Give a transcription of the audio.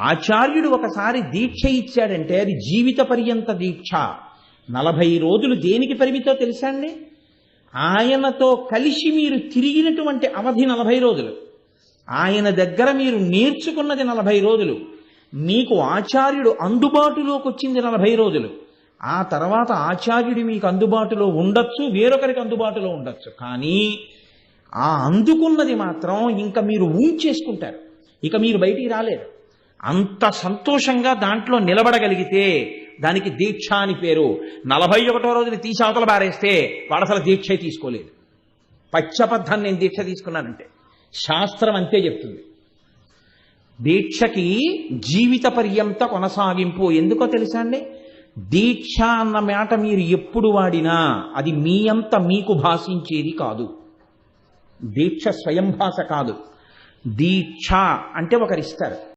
ఆచార్యుడు ఒకసారి దీక్ష ఇచ్చాడంటే అది జీవిత పర్యంత దీక్ష. 40 రోజులు దేనికి పరిమితో తెలుసా అండి? ఆయనతో కలిసి మీరు తిరిగినటువంటి అవధి 40 రోజులు, ఆయన దగ్గర మీరు నేర్చుకున్నది 40 రోజులు, మీకు ఆచార్యుడు అందుబాటులోకి వచ్చింది 40 రోజులు. ఆ తర్వాత ఆచార్యుడు మీకు అందుబాటులో ఉండొచ్చు, వేరొకరికి అందుబాటులో ఉండొచ్చు, కానీ ఆ అందుకున్నది మాత్రం ఇంకా మీరు ఊంచేసుకుంటారు, ఇక మీరు బయటికి రాలేరు. అంత సంతోషంగా దాంట్లో నిలబడగలిగితే దానికి దీక్ష అని పేరు. 41వ రోజుని తీసి అవతల బారేస్తే వాడు అసలు దీక్ష తీసుకోలేదు. పచ్చబద్ధాన్ని నేను దీక్ష తీసుకున్నానంటే శాస్త్రం అంతే చెప్తుంది. దీక్షకి జీవిత పర్యంత కొనసాగింపు. ఎందుకో తెలుసా అండి? దీక్ష అన్న మాట మీరు ఎప్పుడు వాడినా అది మీ అంత మీకు భాషించేది కాదు. దీక్ష స్వయం భాష కాదు. దీక్ష అంటే ఒకరిస్తారు,